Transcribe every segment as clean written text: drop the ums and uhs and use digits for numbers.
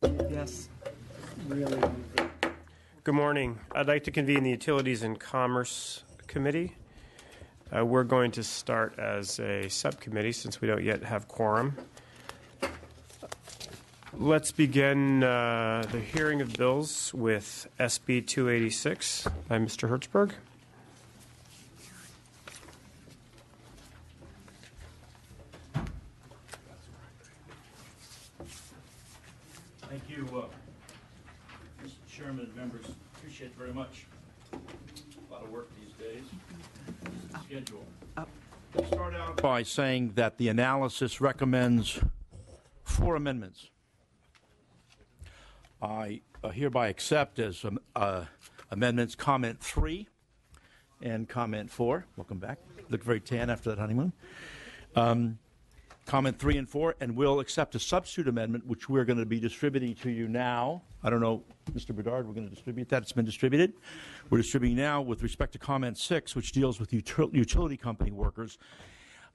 Yes, really. Good morning. I'd like to convene the Utilities and Commerce Committee. We're going to start as a subcommittee since we don't yet have quorum. Let's begin the hearing of bills with SB 286 by Mr. Hertzberg. Thank you, Mr. Chairman and members. Appreciate it very much. A lot of work these days. Schedule. Let's start out by saying that the analysis recommends 4 amendments. I hereby accept as amendments comment 3 and comment 4. Welcome back. Look very tan after that honeymoon. Comment 3 and 4, and we'll accept a substitute amendment, which we're going to be distributing to you now. I don't know, Mr. Bedard, we're going to distribute that. It's been distributed. We're distributing now with respect to comment 6, which deals with utility company workers.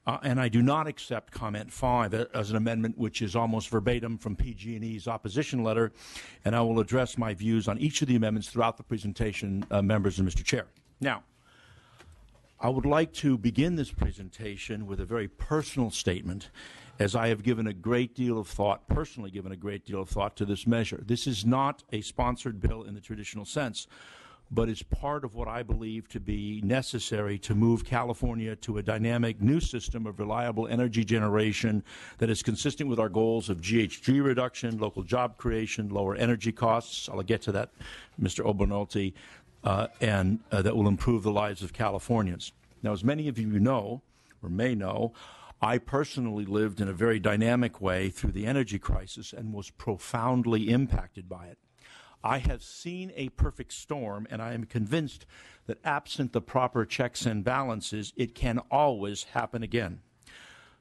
And I do not accept comment 5 as an amendment, which is almost verbatim from PG&E's opposition letter. And I will address my views on each of the amendments throughout the presentation, members and Mr. Chair. Now, I would like to begin this presentation with a very personal statement, as I have given a great deal of thought, personally given a great deal of thought to this measure. This is not a sponsored bill in the traditional sense, but is part of what I believe to be necessary to move California to a dynamic new system of reliable energy generation that is consistent with our goals of GHG reduction, local job creation, lower energy costs. I'll get to that, Mr. Obernolte. And that will improve the lives of Californians. Now, as many of you know, or may know, I personally lived in a very dynamic way through the energy crisis and was profoundly impacted by it. I have seen a perfect storm, and I am convinced that absent the proper checks and balances, it can always happen again.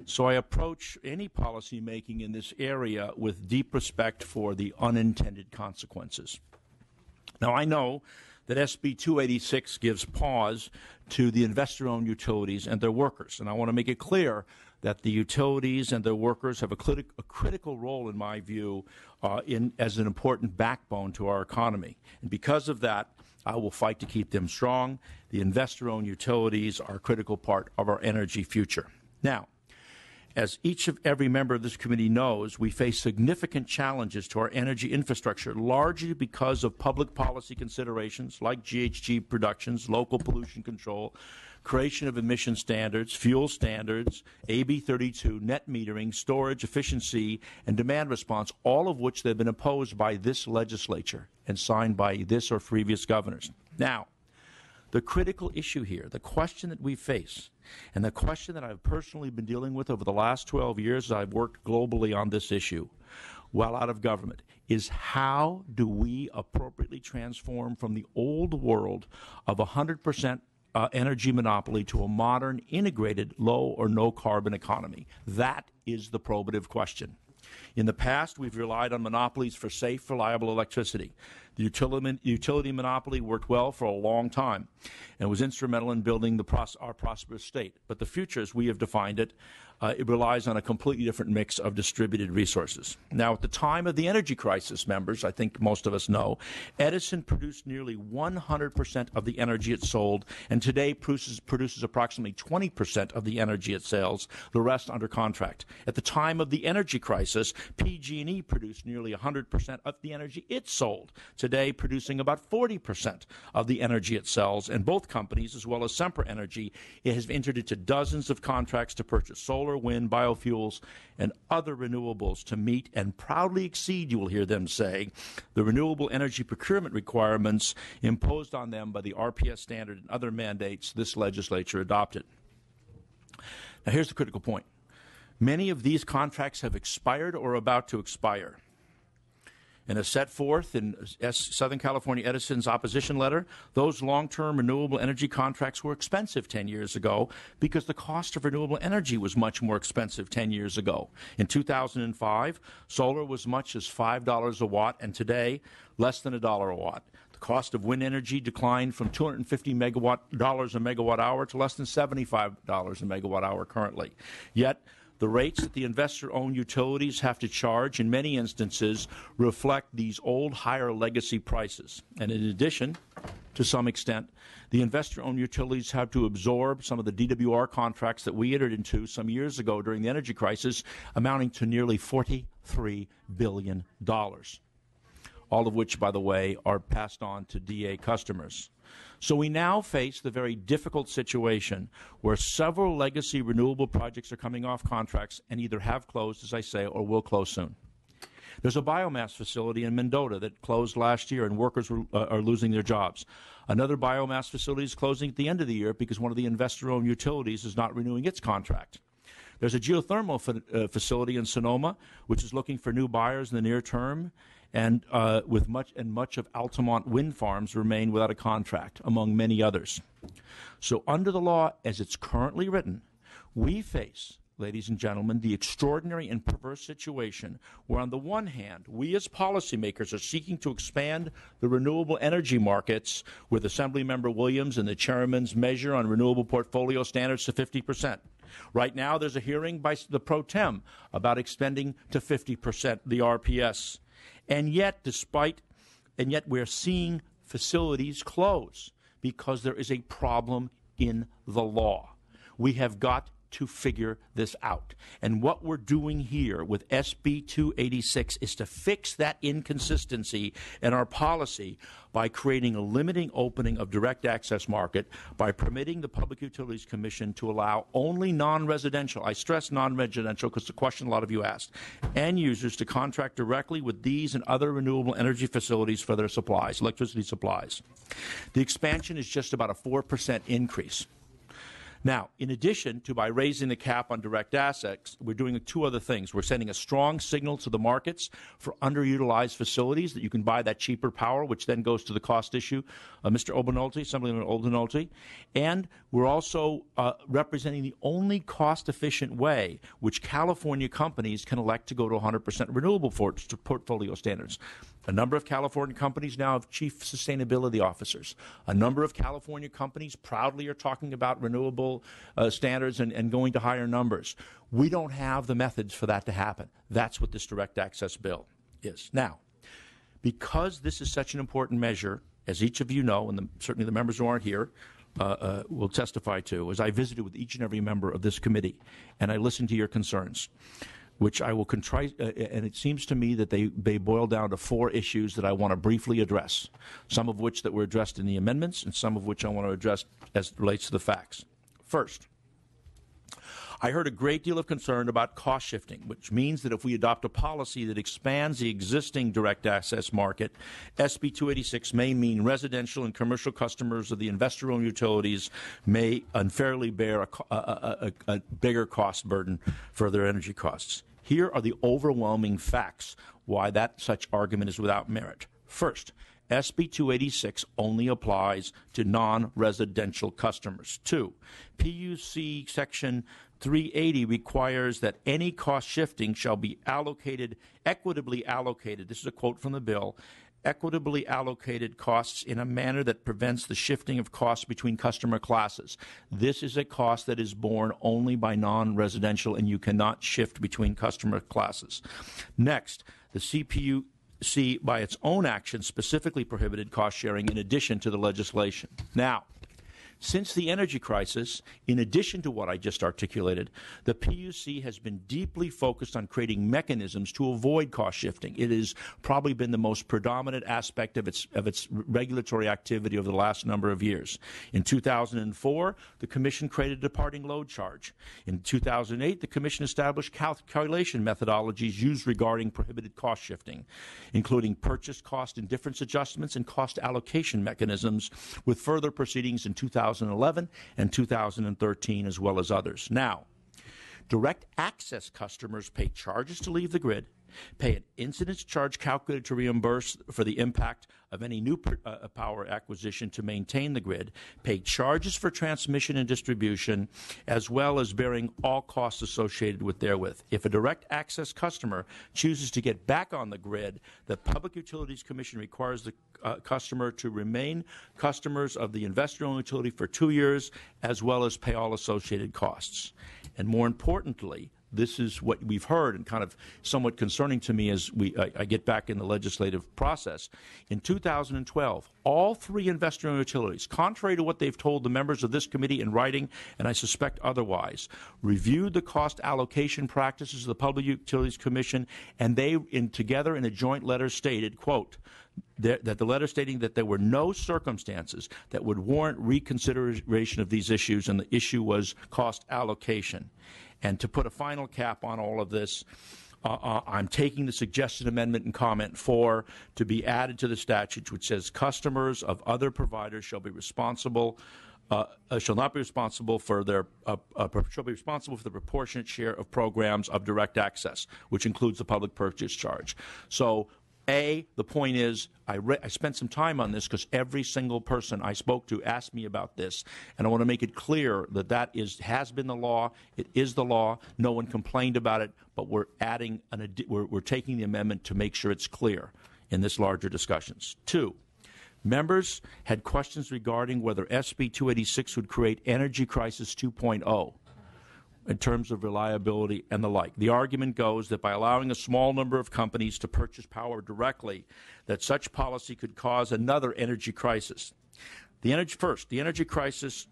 So I approach any policy making in this area with deep respect for the unintended consequences. Now, I know that SB 286 gives pause to the investor-owned utilities and their workers. And I want to make it clear that the utilities and their workers have a critical role, in my view, as an important backbone to our economy. And because of that, I will fight to keep them strong. The investor-owned utilities are a critical part of our energy future. Now, as every member of this committee knows, we face significant challenges to our energy infrastructure, largely because of public policy considerations like GHG reductions, local pollution control, creation of emission standards, fuel standards, AB 32, net metering, storage, efficiency, and demand response, all of which have been imposed by this legislature and signed by this or previous governors. Now, the critical issue here, the question that we face, and the question that I've personally been dealing with over the last 12 years as I've worked globally on this issue while out of government, is how do we appropriately transform from the old world of 100% energy monopoly to a modern, integrated, low or no carbon economy? That is the probative question. In the past, we've relied on monopolies for safe, reliable electricity. The utility monopoly worked well for a long time and was instrumental in building our prosperous state. But the future, as we have defined it, it relies on a completely different mix of distributed resources. Now, at the time of the energy crisis, members, I think most of us know, Edison produced nearly 100% of the energy it sold, and today produces approximately 20% of the energy it sells, the rest under contract. At the time of the energy crisis, PG&E produced nearly 100% of the energy it sold, today producing about 40% of the energy it sells, and both companies, as well as Sempra Energy, it has entered into dozens of contracts to purchase solar, wind, biofuels, and other renewables to meet and proudly exceed, you will hear them say, the renewable energy procurement requirements imposed on them by the RPS standard and other mandates this legislature adopted. Now, here's the critical point. Many of these contracts have expired or are about to expire. And as set forth in Southern California Edison's opposition letter, those long-term renewable energy contracts were expensive 10 years ago because the cost of renewable energy was much more expensive 10 years ago. In 2005, solar was as much as $5 a watt, and today, less than $1 a watt. The cost of wind energy declined from $250 a megawatt hour to less than $75 a megawatt hour currently. Yet, The rates that the investor-owned utilities have to charge in many instances reflect these old, higher legacy prices. And in addition, to some extent, the investor-owned utilities have to absorb some of the DWR contracts that we entered into some years ago during the energy crisis, amounting to nearly $43 billion, all of which, by the way, are passed on to DA customers. So we now face the very difficult situation where several legacy renewable projects are coming off contracts and either have closed, as I say, or will close soon. There's a biomass facility in Mendota that closed last year, and workers are losing their jobs. Another biomass facility is closing at the end of the year because one of the investor-owned utilities is not renewing its contract. There's a geothermal facility in Sonoma, which is looking for new buyers in the near term, and much of Altamont wind farms remain without a contract, among many others. So under the law as it's currently written, we face, ladies and gentlemen, the extraordinary and perverse situation where, on the one hand, we as policymakers are seeking to expand the renewable energy markets with Assemblymember Williams and the chairman's measure on renewable portfolio standards to 50%. Right now, there's a hearing by the pro tem about extending to 50% the RPS. And yet we're seeing facilities close because there is a problem in the law. We have got to figure this out. And what we're doing here with SB 286 is to fix that inconsistency in our policy by creating a limiting opening of direct access market, by permitting the Public Utilities Commission to allow only non-residential, I stress non-residential because the question a lot of you asked, end users to contract directly with these and other renewable energy facilities for their supplies, electricity supplies. The expansion is just about a 4% increase. Now, in addition to by raising the cap on direct assets, we're doing two other things. We're sending a strong signal to the markets for underutilized facilities that you can buy that cheaper power, which then goes to the cost issue. Mr. Obenolti, Assemblyman Obenolti. And we're also representing the only cost-efficient way which California companies can elect to go to 100% renewable portfolio standards. A number of California companies now have chief sustainability officers. A number of California companies proudly are talking about renewable standards and going to higher numbers. We don't have the methods for that to happen. That's what this direct access bill is. Now, because this is such an important measure, as each of you know, and certainly the members who aren't here will testify to, as I visited with each and every member of this committee, and I listened to your concerns, which I will contrite, and it seems to me that they boil down to four issues that I want to briefly address, some of which that were addressed in the amendments and some of which I want to address as it relates to the facts. First, I heard a great deal of concern about cost shifting, which means that if we adopt a policy that expands the existing direct access market, SB 286 may mean residential and commercial customers of the investor-owned utilities may unfairly bear a bigger cost burden for their energy costs. Here are the overwhelming facts why that such argument is without merit. First, SB 286 only applies to non-residential customers. Two, PUC Section 380 requires that any cost shifting shall be equitably allocated. This is a quote from the bill. Equitably allocated costs in a manner that prevents the shifting of costs between customer classes. This is a cost that is borne only by non-residential, and you cannot shift between customer classes. Next, the CPUC, by its own action, specifically prohibited cost sharing in addition to the legislation. Now, since the energy crisis, in addition to what I just articulated, the PUC has been deeply focused on creating mechanisms to avoid cost shifting. It has probably been the most predominant aspect of its regulatory activity over the last number of years. In 2004, the Commission created a departing load charge. In 2008, the Commission established calculation methodologies used regarding prohibited cost shifting, including purchase cost indifference adjustments and cost allocation mechanisms, with further proceedings in 2011 and 2013, as well as others. Now, direct access customers pay charges to leave the grid, pay an incidence charge calculated to reimburse for the impact of any new power acquisition to maintain the grid, pay charges for transmission and distribution, as well as bearing all costs associated with therewith. If a direct access customer chooses to get back on the grid, the Public Utilities Commission requires the customer to remain customers of the investor-owned utility for 2 years, as well as pay all associated costs. And more importantly, this is what we've heard, and kind of somewhat concerning to me as I get back in the legislative process. In 2012, all three investor-owned utilities, contrary to what they've told the members of this committee in writing, and I suspect otherwise, reviewed the cost allocation practices of the Public Utilities Commission, and they, together in a joint letter, stated, quote, that the letter stating that there were no circumstances that would warrant reconsideration of these issues, and the issue was cost allocation. And to put a final cap on all of this, I'm taking the suggested amendment in comment 4 to be added to the statute, which says customers of other providers shall be responsible. Shall not be responsible for their shall be responsible for the proportionate share of programs of direct access, which includes the public purchase charge. So, the point is, I spent some time on this because every single person I spoke to asked me about this, and I want to make it clear that has been the law. It is the law. No one complained about it, but we're adding we're taking the amendment to make sure it's clear in this larger discussions. 2. Members had questions regarding whether SB 286 would create Energy Crisis 2.0. in terms of reliability and the like. The argument goes that by allowing a small number of companies to purchase power directly, that such policy could cause another energy crisis. The energy crisis,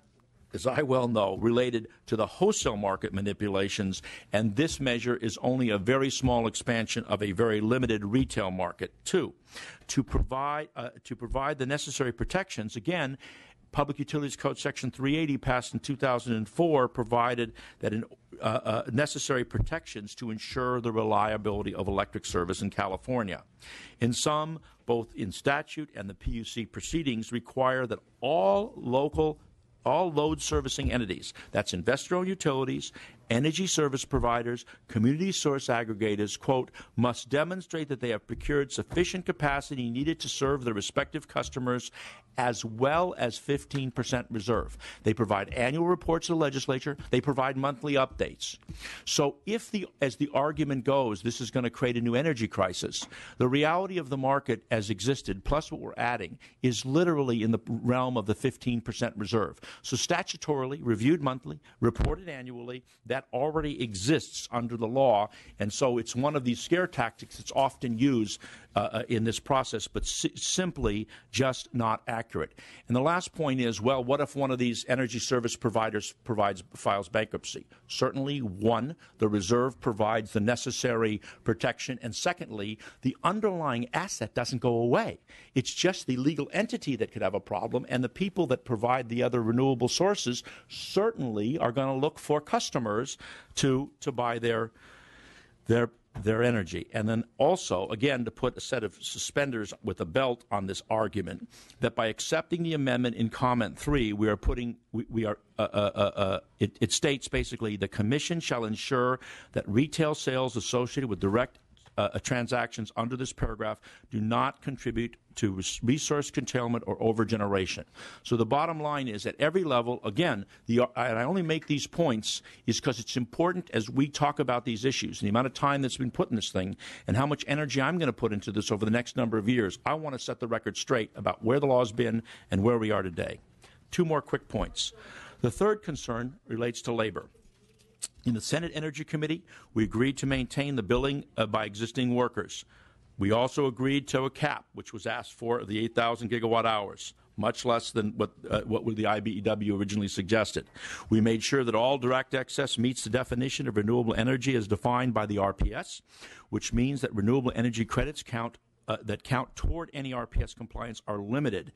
as I well know, related to the wholesale market manipulations, and this measure is only a very small expansion of a very limited retail market. 2, to provide the necessary protections, again, Public Utilities Code Section 380, passed in 2004, provided that necessary protections to ensure the reliability of electric service in California. In some, both in statute and the PUC proceedings, require that all load servicing entities, that's investor-owned utilities, energy service providers, community source aggregators, quote, must demonstrate that they have procured sufficient capacity needed to serve their respective customers as well as 15% reserve. They provide annual reports to the legislature. They provide monthly updates. So as the argument goes, this is going to create a new energy crisis, the reality of the market as existed, plus what we're adding, is literally in the realm of the 15% reserve. So statutorily, reviewed monthly, reported annually, that already exists under the law, and so it's one of these scare tactics that's often used in this process, but simply just not accurate. And the last point is, well, what if one of these energy service providers files bankruptcy? Certainly, 1, the reserve provides the necessary protection, and secondly, the underlying asset doesn't go away. It's just the legal entity that could have a problem, and the people that provide the other renewable sources certainly are going to look for customers to buy their energy. And then also, again, to put a set of suspenders with a belt on this argument, that by accepting the amendment in comment 3, it states basically the Commission shall ensure that retail sales associated with direct transactions under this paragraph do not contribute to resource curtailment or overgeneration. So the bottom line is, at every level, again, and I only make these points is because it's important as we talk about these issues and the amount of time that's been put in this thing and how much energy I'm going to put into this over the next number of years. I want to set the record straight about where the law has been and where we are today. 2 more quick points. The third concern relates to labor. In the Senate Energy Committee, we agreed to maintain the billing by existing workers. We also agreed to a cap, which was asked for, of the 8,000 gigawatt hours, much less than what the IBEW originally suggested. We made sure that all direct access meets the definition of renewable energy as defined by the RPS, which means that renewable energy credits that count toward any RPS compliance are limited,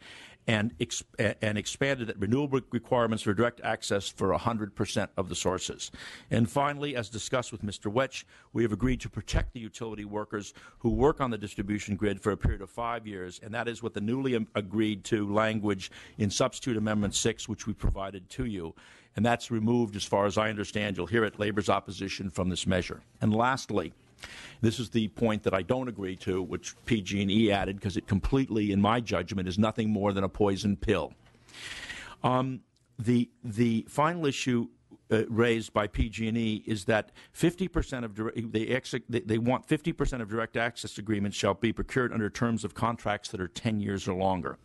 and expanded that renewable requirements for direct access for 100% of the sources. And finally, as discussed with Mr. Wetch, we have agreed to protect the utility workers who work on the distribution grid for a period of 5 years, and that is what the newly agreed to language in Substitute Amendment 6, which we provided to you. And that's removed, as far as I understand. You'll hear it, Labor's opposition from this measure. And lastly, this is the point that I don't agree to, which PG&E added, because it completely, in my judgment, is nothing more than a poison pill. The final issue raised by PG&E is that 50% of they want 50% of direct access agreements shall be procured under terms of contracts that are 10 years or longer.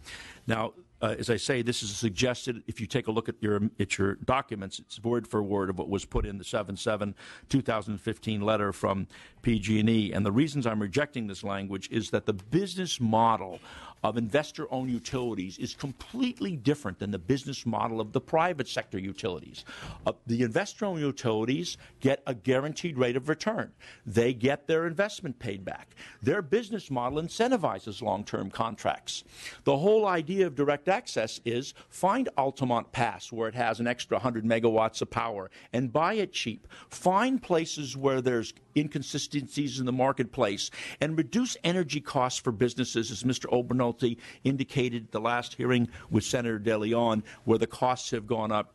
Now, as I say, this is suggested. If you take a look at your documents, it's word for word of what was put in the 7/7/2015 letter from PG&E. And the reasons I'm rejecting this language is that the business model of investor-owned utilities is completely different than the business model of the private sector utilities. The investor-owned utilities get a guaranteed rate of return. They get their investment paid back. Their business model incentivizes long-term contracts. The whole idea of direct access is find Altamont Pass where it has an extra 100 megawatts of power and buy it cheap. Find places where there's inconsistencies in the marketplace and reduce energy costs for businesses, as Mr. Obernolte indicated at the last hearing with Senator De Leon, where the costs have gone up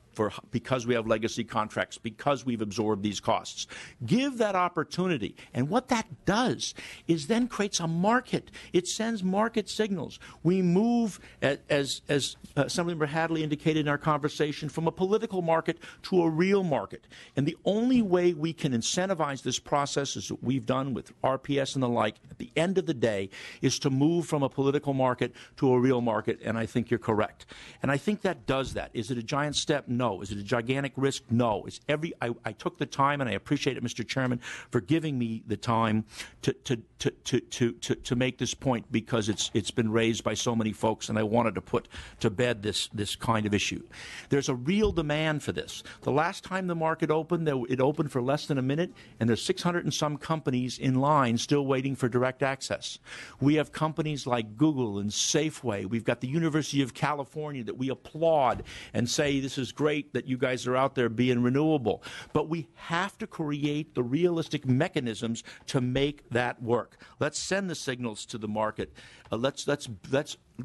because we have legacy contracts, because we've absorbed these costs. Give that opportunity. And what that does is then creates a market. It sends market signals. We move, as Assemblymember Hadley indicated in our conversation, from a political market to a real market. And the only way we can incentivize this process, as we've done with RPS and the like, at the end of the day, is to move from a political market to a real market, and I think you're correct. And I think that does that. Is it a giant step? No. Is it a gigantic risk? No. I took the time, and I appreciate it, Mr. Chairman, for giving me the time to make this point, because it's been raised by so many folks, and I wanted to put to bed this kind of issue. There's a real demand for this. The last time the market opened, it opened for less than a minute, and there's 600 and some companies in line still waiting for direct access. We have companies like Google and Safeway. We've got the University of California that we applaud and say this is great that you guys are out there being renewable. But we have to create the realistic mechanisms to make that work. Let's send the signals to the market. Let's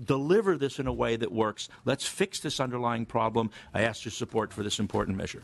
deliver this in a way that works. Let's fix this underlying problem. I ask your support for this important measure.